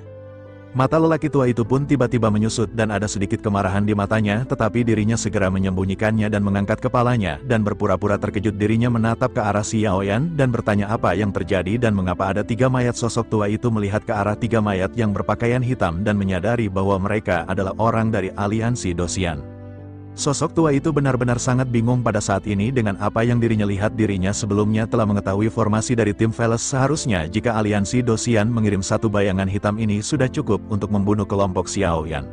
[SPEAKER 1] Mata lelaki tua itu pun tiba-tiba menyusut dan ada sedikit kemarahan di matanya, tetapi dirinya segera menyembunyikannya dan mengangkat kepalanya dan berpura-pura terkejut. Dirinya menatap ke arah Xiaoyan dan bertanya apa yang terjadi dan mengapa ada 3 mayat. Sosok tua itu melihat ke arah 3 mayat yang berpakaian hitam dan menyadari bahwa mereka adalah orang dari aliansi Dosian. Sosok tua itu benar-benar sangat bingung pada saat ini dengan apa yang dirinya lihat. Dirinya sebelumnya telah mengetahui formasi dari tim Veles. Seharusnya jika aliansi Dosian mengirim 1 bayangan hitam ini sudah cukup untuk membunuh kelompok Xiaoyan.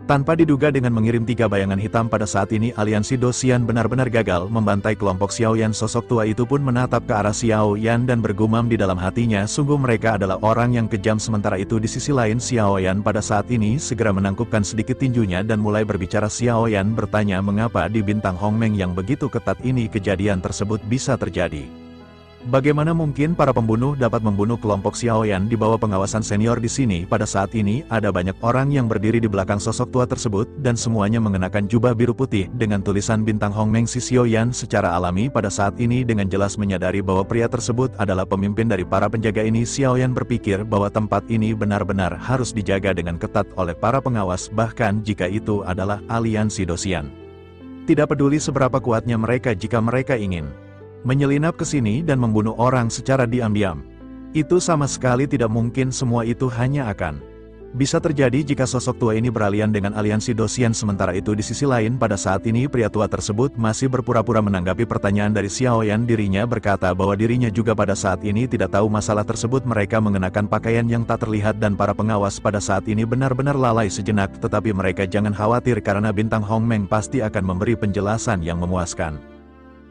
[SPEAKER 1] Tanpa diduga dengan mengirim 3 bayangan hitam pada saat ini aliansi Dosian benar-benar gagal membantai kelompok Xiaoyan. Sosok tua itu pun menatap ke arah Xiaoyan dan bergumam di dalam hatinya, sungguh mereka adalah orang yang kejam. Sementara itu di sisi lain Xiaoyan pada saat ini segera menangkupkan sedikit tinjunya dan mulai berbicara. Xiaoyan bertanya mengapa di bintang Hongmeng yang begitu ketat ini kejadian tersebut bisa terjadi. Bagaimana mungkin para pembunuh dapat membunuh kelompok Xiaoyan di bawah pengawasan senior di sini? Pada saat ini ada banyak orang yang berdiri di belakang sosok tua tersebut dan semuanya mengenakan jubah biru putih dengan tulisan bintang Hongmeng. Si Xiaoyan secara alami pada saat ini dengan jelas menyadari bahwa pria tersebut adalah pemimpin dari para penjaga ini. Xiaoyan berpikir bahwa tempat ini benar-benar harus dijaga dengan ketat oleh para pengawas, bahkan jika itu adalah aliansi Dosian. Tidak peduli seberapa kuatnya mereka, jika mereka ingin menyelinap ke sini dan membunuh orang secara diam-diam, itu sama sekali tidak mungkin. Semua itu hanya akan bisa terjadi jika sosok tua ini beralian dengan aliansi Dosian. Sementara itu di sisi lain pada saat ini pria tua tersebut masih berpura-pura menanggapi pertanyaan dari Xiaoyan. Dirinya berkata bahwa dirinya juga pada saat ini tidak tahu masalah tersebut. Mereka mengenakan pakaian yang tak terlihat dan para pengawas pada saat ini benar-benar lalai sejenak. Tetapi mereka jangan khawatir karena bintang Hongmeng pasti akan memberi penjelasan yang memuaskan.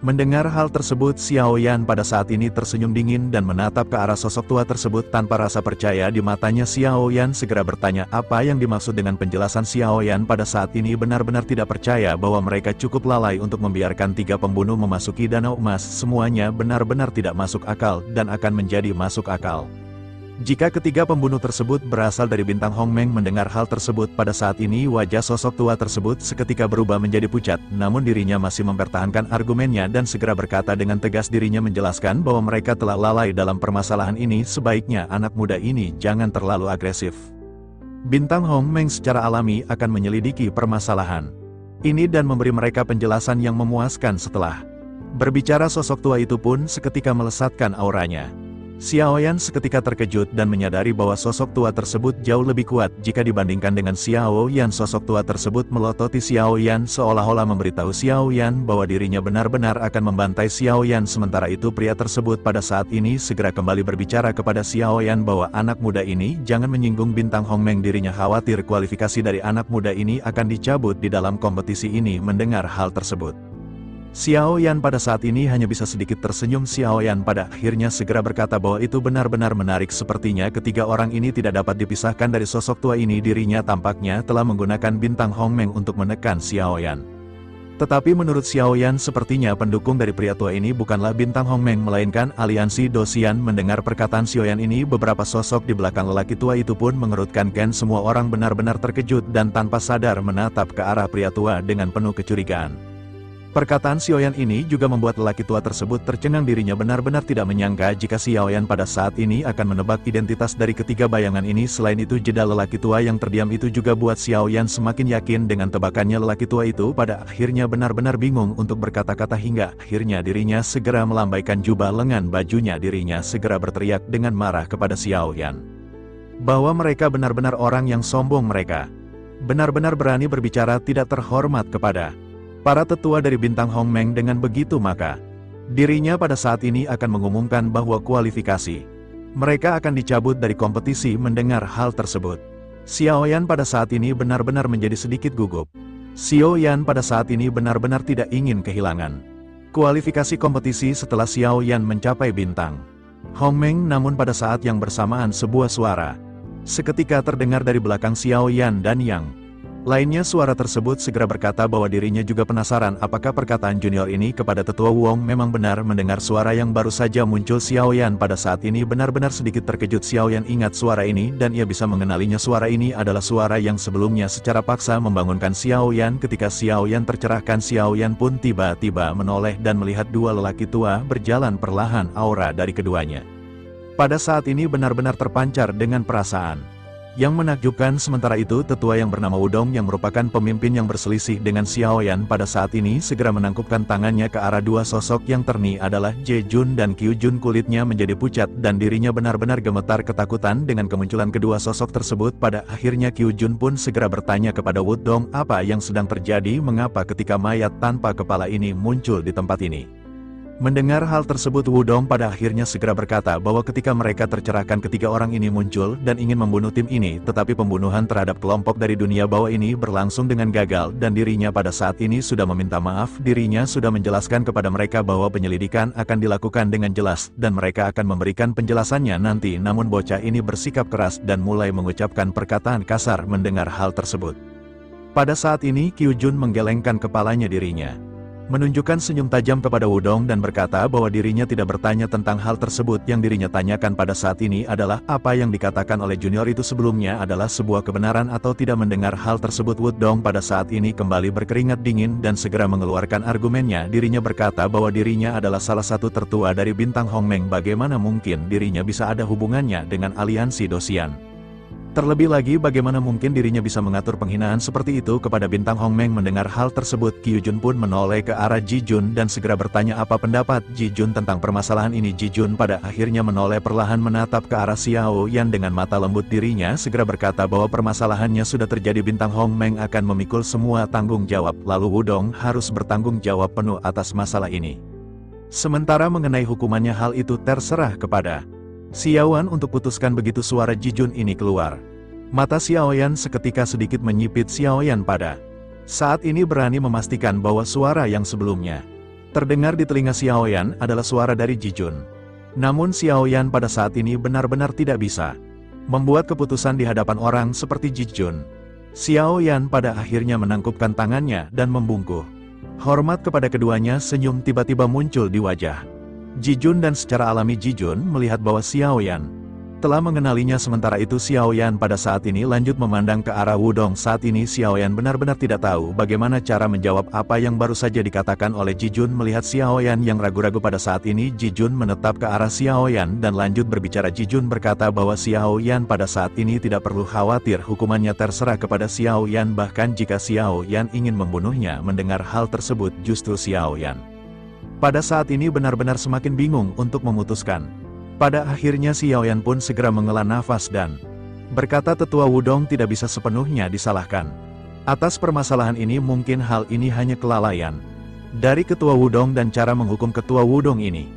[SPEAKER 1] Mendengar hal tersebut, Xiaoyan pada saat ini tersenyum dingin dan menatap ke arah sosok tua tersebut tanpa rasa percaya di matanya. Xiaoyan segera bertanya apa yang dimaksud dengan penjelasan. Xiaoyan pada saat ini benar-benar tidak percaya bahwa mereka cukup lalai untuk membiarkan 3 pembunuh memasuki danau emas. Semuanya benar-benar tidak masuk akal dan akan menjadi masuk akal jika ketiga pembunuh tersebut berasal dari bintang Hongmeng. Mendengar hal tersebut pada saat ini wajah sosok tua tersebut seketika berubah menjadi pucat, namun dirinya masih mempertahankan argumennya dan segera berkata dengan tegas. Dirinya menjelaskan bahwa mereka telah lalai dalam permasalahan ini. Sebaiknya anak muda ini jangan terlalu agresif. Bintang Hongmeng secara alami akan menyelidiki permasalahan ini dan memberi mereka penjelasan yang memuaskan. Setelah berbicara sosok tua itu pun seketika melesatkan auranya. Xiaoyan seketika terkejut dan menyadari bahwa sosok tua tersebut jauh lebih kuat jika dibandingkan dengan Xiaoyan. Sosok tua tersebut melototi Xiaoyan seolah-olah memberitahu Xiaoyan bahwa dirinya benar-benar akan membantai Xiaoyan. Sementara itu pria tersebut pada saat ini segera kembali berbicara kepada Xiaoyan bahwa anak muda ini jangan menyinggung bintang Hongmeng. Dirinya khawatir kualifikasi dari anak muda ini akan dicabut di dalam kompetisi ini. Mendengar hal tersebut, Xiaoyan pada saat ini hanya bisa sedikit tersenyum. Xiaoyan pada akhirnya segera berkata bahwa itu benar-benar menarik. Sepertinya ketiga orang ini tidak dapat dipisahkan dari sosok tua ini. Dirinya tampaknya telah menggunakan bintang Hongmeng untuk menekan Xiaoyan. Tetapi menurut Xiaoyan sepertinya pendukung dari pria tua ini bukanlah bintang Hongmeng melainkan aliansi Dosian. Mendengar perkataan Xiaoyan ini beberapa sosok di belakang lelaki tua itu pun mengerutkan kening. Semua orang benar-benar terkejut dan tanpa sadar menatap ke arah pria tua dengan penuh kecurigaan. Perkataan Xiaoyan ini juga membuat lelaki tua tersebut tercengang. Dirinya benar-benar tidak menyangka jika Xiaoyan pada saat ini akan menebak identitas dari ketiga bayangan ini. Selain itu jeda lelaki tua yang terdiam itu juga buat Xiaoyan semakin yakin dengan tebakannya. Lelaki tua itu pada akhirnya benar-benar bingung untuk berkata-kata hingga akhirnya dirinya segera melambaikan jubah lengan bajunya. Dirinya segera berteriak dengan marah kepada Xiaoyan bahwa mereka benar-benar orang yang sombong. Mereka benar-benar berani berbicara tidak terhormat kepada para tetua dari bintang Hongmeng. Dengan begitu maka dirinya pada saat ini akan mengumumkan bahwa kualifikasi mereka akan dicabut dari kompetisi. Mendengar hal tersebut, Xiaoyan pada saat ini benar-benar menjadi sedikit gugup. Xiaoyan pada saat ini benar-benar tidak ingin kehilangan kualifikasi kompetisi setelah Xiaoyan mencapai bintang Hongmeng. Namun pada saat yang bersamaan sebuah suara seketika terdengar dari belakang Xiaoyan dan yang lainnya. Suara tersebut segera berkata bahwa dirinya juga penasaran apakah perkataan junior ini kepada tetua Wong memang benar. Mendengar suara yang baru saja muncul, Xiaoyan pada saat ini benar-benar sedikit terkejut. Xiaoyan ingat suara ini dan ia bisa mengenalinya. Suara ini adalah suara yang sebelumnya secara paksa membangunkan Xiaoyan. Ketika Xiaoyan tercerahkan, Xiaoyan pun tiba-tiba menoleh dan melihat dua lelaki tua berjalan perlahan. Aura dari keduanya pada saat ini benar-benar terpancar dengan perasaan yang menakjubkan. Sementara itu tetua yang bernama Wudong yang merupakan pemimpin yang berselisih dengan Xiaoyan pada saat ini segera menangkupkan tangannya ke arah dua sosok yang terni adalah Je Jun dan Qiu Jun. Kulitnya menjadi pucat dan dirinya benar-benar gemetar ketakutan dengan kemunculan kedua sosok tersebut. Pada akhirnya Qiu Jun pun segera bertanya kepada Wudong apa yang sedang terjadi, mengapa ketika mayat tanpa kepala ini muncul di tempat ini. Mendengar hal tersebut Wudong pada akhirnya segera berkata bahwa ketika mereka tercerahkan ketiga orang ini muncul dan ingin membunuh tim ini, tetapi pembunuhan terhadap kelompok dari dunia bawah ini berlangsung dengan gagal dan dirinya pada saat ini sudah meminta maaf. Dirinya sudah menjelaskan kepada mereka bahwa penyelidikan akan dilakukan dengan jelas dan mereka akan memberikan penjelasannya nanti. Namun bocah ini bersikap keras dan mulai mengucapkan perkataan kasar mendengar hal tersebut. Pada saat ini Kyujun menggelengkan kepalanya dirinya menunjukkan senyum tajam kepada Wudong dan berkata bahwa dirinya tidak bertanya tentang hal tersebut. Yang dirinya tanyakan pada saat ini adalah apa yang dikatakan oleh junior itu sebelumnya adalah sebuah kebenaran atau tidak. Mendengar hal tersebut Wudong pada saat ini kembali berkeringat dingin dan segera mengeluarkan argumennya. Dirinya berkata bahwa dirinya adalah salah satu tertua dari bintang Hongmeng. Bagaimana mungkin dirinya bisa ada hubungannya dengan aliansi Dosian? Terlebih lagi bagaimana mungkin dirinya bisa mengatur penghinaan seperti itu kepada bintang Hongmeng. Mendengar hal tersebut Kyujun pun menoleh ke arah Jijun dan segera bertanya apa pendapat Jijun tentang permasalahan ini. Jijun pada akhirnya menoleh perlahan menatap ke arah Xiao Yan dengan mata lembut. Dirinya segera berkata bahwa permasalahannya sudah terjadi, bintang Hongmeng akan memikul semua tanggung jawab, lalu Wudong harus bertanggung jawab penuh atas masalah ini. Sementara mengenai hukumannya hal itu terserah kepada Xiaoyan untuk putuskan. Begitu suara Jijun ini keluar, mata Xiaoyan seketika sedikit menyipit. Xiaoyan pada saat ini berani memastikan bahwa suara yang sebelumnya terdengar di telinga Xiaoyan adalah suara dari Jijun. Namun Xiaoyan pada saat ini benar-benar tidak bisa membuat keputusan di hadapan orang seperti Jijun. Xiaoyan pada akhirnya menangkupkan tangannya dan membungkuk hormat kepada keduanya. Senyum tiba-tiba muncul di wajah Jijun dan secara alami Jijun melihat bahwa Xiaoyan telah mengenalinya. Sementara itu Xiaoyan pada saat ini lanjut memandang ke arah Wudong. Saat ini Xiaoyan benar-benar tidak tahu bagaimana cara menjawab apa yang baru saja dikatakan oleh Jijun. Melihat Xiaoyan yang ragu-ragu pada saat ini, Jijun menetap ke arah Xiaoyan dan lanjut berbicara. Jijun berkata bahwa Xiaoyan pada saat ini tidak perlu khawatir, hukumannya terserah kepada Xiaoyan. Bahkan jika Xiaoyan ingin membunuhnya. Mendengar hal tersebut justru Xiaoyan pada saat ini benar-benar semakin bingung untuk memutuskan. Pada akhirnya Xiaoyan pun segera menghela nafas dan berkata tetua Wudong tidak bisa sepenuhnya disalahkan atas permasalahan ini. Mungkin hal ini hanya kelalaian dari ketua Wudong dan cara menghukum ketua Wudong ini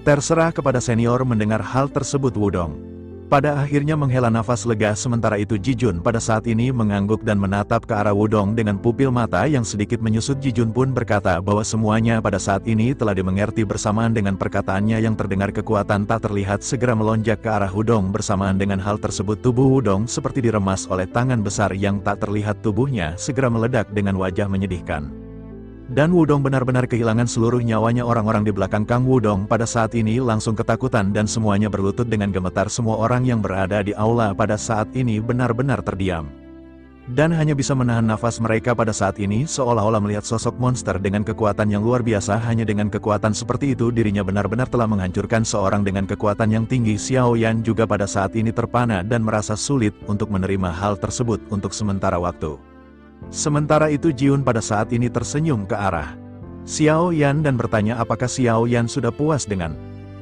[SPEAKER 1] terserah kepada senior. Mendengar hal tersebut Wudong pada akhirnya menghela nafas lega. Sementara itu Jijun pada saat ini mengangguk dan menatap ke arah Wudong dengan pupil mata yang sedikit menyusut. Jijun pun berkata bahwa semuanya pada saat ini telah dimengerti. Bersamaan dengan perkataannya yang terdengar kekuatan tak terlihat segera melonjak ke arah Wudong. Bersamaan dengan hal tersebut tubuh Wudong seperti diremas oleh tangan besar yang tak terlihat. Tubuhnya segera meledak dengan wajah menyedihkan. Dan Wudong benar-benar kehilangan seluruh nyawanya. Orang-orang di belakang Kang Wudong pada saat ini langsung ketakutan dan semuanya berlutut dengan gemetar. Semua orang yang berada di aula pada saat ini benar-benar terdiam dan hanya bisa menahan nafas mereka pada saat ini, seolah-olah melihat sosok monster dengan kekuatan yang luar biasa. Hanya dengan kekuatan seperti itu dirinya benar-benar telah menghancurkan seorang dengan kekuatan yang tinggi. Xiaoyan juga pada saat ini terpana dan merasa sulit untuk menerima hal tersebut untuk sementara waktu. Sementara itu Jiun pada saat ini tersenyum ke arah Xiaoyan dan bertanya apakah Xiaoyan sudah puas dengan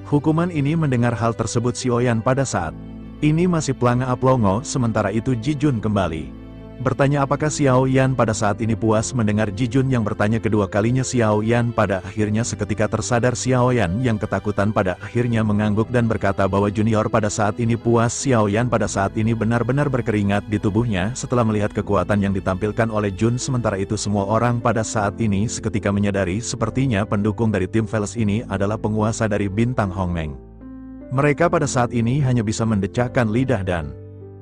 [SPEAKER 1] hukuman ini. Mendengar hal tersebut Xiaoyan pada saat ini masih pelanga-pelongo. Sementara itu Jijun kembali bertanya apakah Xiaoyan pada saat ini puas. Mendengar Jijun yang bertanya kedua kalinya, Xiaoyan pada akhirnya seketika tersadar. Xiaoyan yang ketakutan pada akhirnya mengangguk dan berkata bahwa junior pada saat ini puas. Xiaoyan pada saat ini benar-benar berkeringat di tubuhnya setelah melihat kekuatan yang ditampilkan oleh Jun. Sementara itu semua orang pada saat ini seketika menyadari sepertinya pendukung dari tim Veles ini adalah penguasa dari bintang Hongmeng. Mereka pada saat ini hanya bisa mendecakkan lidah dan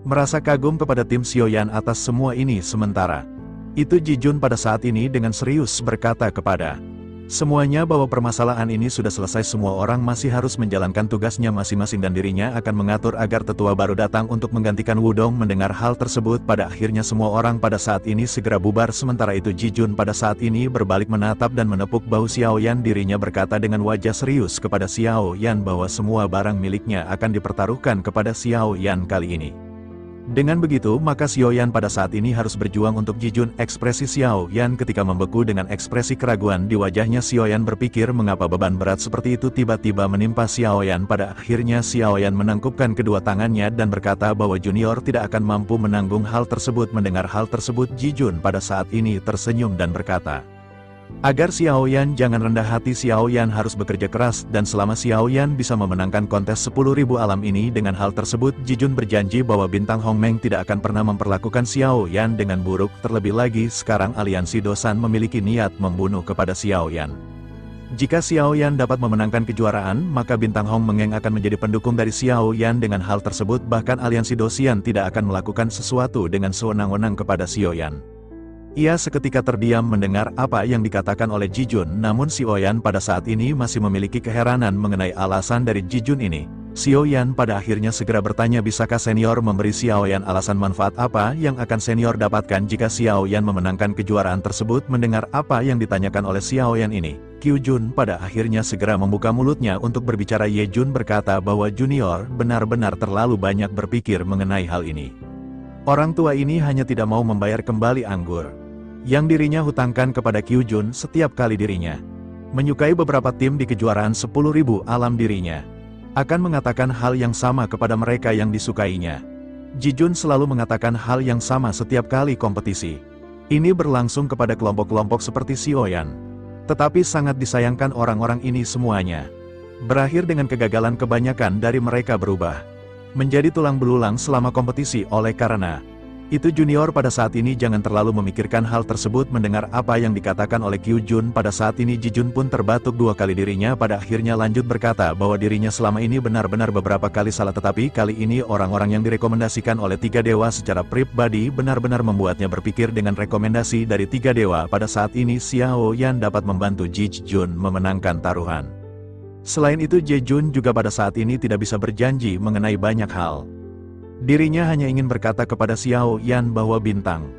[SPEAKER 1] merasa kagum kepada tim Xiaoyan atas semua ini. Sementara itu Jijun pada saat ini dengan serius berkata kepada semuanya bahwa permasalahan ini sudah selesai. Semua orang masih harus menjalankan tugasnya masing-masing dan dirinya akan mengatur agar tetua baru datang untuk menggantikan Wudong. Mendengar hal tersebut pada akhirnya semua orang pada saat ini segera bubar. Sementara itu Jijun pada saat ini berbalik menatap dan menepuk bahu Xiaoyan. Dirinya berkata dengan wajah serius kepada Xiaoyan bahwa semua barang miliknya akan dipertaruhkan kepada Xiaoyan kali ini. Dengan begitu maka Xiaoyan pada saat ini harus berjuang untuk Jijun. Ekspresi Xiaoyan ketika membeku dengan ekspresi keraguan di wajahnya. Xiaoyan berpikir mengapa beban berat seperti itu tiba-tiba menimpa Xiaoyan. Pada akhirnya Xiaoyan menangkupkan kedua tangannya dan berkata bahwa junior tidak akan mampu menanggung hal tersebut. Mendengar hal tersebut Jijun pada saat ini tersenyum dan berkata Agar Xiao Yan jangan rendah hati, Xiao Yan harus bekerja keras, dan selama Xiao Yan bisa memenangkan kontes 10.000 alam ini. Dengan hal tersebut, Ji Jun berjanji bahwa bintang Hong Meng tidak akan pernah memperlakukan Xiao Yan dengan buruk. Terlebih lagi, sekarang aliansi Dosan memiliki niat membunuh kepada Xiao Yan. Jika Xiao Yan dapat memenangkan kejuaraan, maka bintang Hong Meng akan menjadi pendukung dari Xiao Yan. Dengan hal tersebut, bahkan aliansi Dosian tidak akan melakukan sesuatu dengan sewenang-wenang kepada Xiao Yan. Ia seketika terdiam mendengar apa yang dikatakan oleh Ji Jun, namun Xiao Yan pada saat ini masih memiliki keheranan mengenai alasan dari Ji Jun ini. Xiao Yan pada akhirnya segera bertanya, bisakah senior memberi Xiao Yan alasan manfaat apa yang akan senior dapatkan jika Xiao Yan memenangkan kejuaraan tersebut? Mendengar apa yang ditanyakan oleh Xiao Yan ini, Qiu Jun pada akhirnya segera membuka mulutnya untuk berbicara. Ye Jun berkata bahwa junior benar-benar terlalu banyak berpikir mengenai hal ini. Orang tua ini hanya tidak mau membayar kembali anggur yang dirinya hutangkan kepada Qiu Jun setiap kali dirinya menyukai beberapa tim di kejuaraan 10.000 alam. Dirinya akan mengatakan hal yang sama kepada mereka yang disukainya. Ji Jun selalu mengatakan hal yang sama setiap kali kompetisi. Ini berlangsung kepada kelompok-kelompok seperti Xiao Yan. Tetapi sangat disayangkan orang-orang ini semuanya berakhir dengan kegagalan. Kebanyakan dari mereka berubah menjadi tulang belulang selama kompetisi. Oleh karena itu junior pada saat ini jangan terlalu memikirkan hal tersebut. Mendengar apa yang dikatakan oleh Qiu Jun pada saat ini, Ji Jun pun terbatuk 2 kali. Dirinya pada akhirnya lanjut berkata bahwa dirinya selama ini benar-benar beberapa kali salah, tetapi kali ini orang-orang yang direkomendasikan oleh 3 dewa secara pribadi benar-benar membuatnya berpikir. Dengan rekomendasi dari 3 dewa pada saat ini, Xiao Yan dapat membantu Ji Jun memenangkan taruhan. Selain itu, Ji Jun juga pada saat ini tidak bisa berjanji mengenai banyak hal. Dirinya hanya ingin berkata kepada Xiao Yan bahwa bintang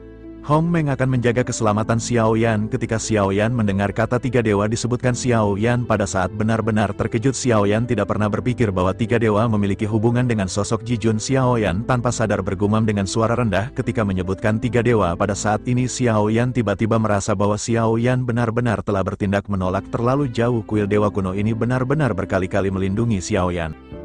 [SPEAKER 1] Hong Meng akan menjaga keselamatan Xiao Yan. Ketika Xiao Yan mendengar kata 3 dewa disebutkan, Xiao Yan pada saat benar-benar terkejut. Xiao Yan tidak pernah berpikir bahwa 3 dewa memiliki hubungan dengan sosok Ji Jun. Xiao Yan tanpa sadar bergumam dengan suara rendah ketika menyebutkan 3 dewa. Pada saat ini Xiao Yan tiba-tiba merasa bahwa Xiao Yan benar-benar telah bertindak menolak terlalu jauh. Kuil dewa kuno ini benar-benar berkali-kali melindungi Xiao Yan.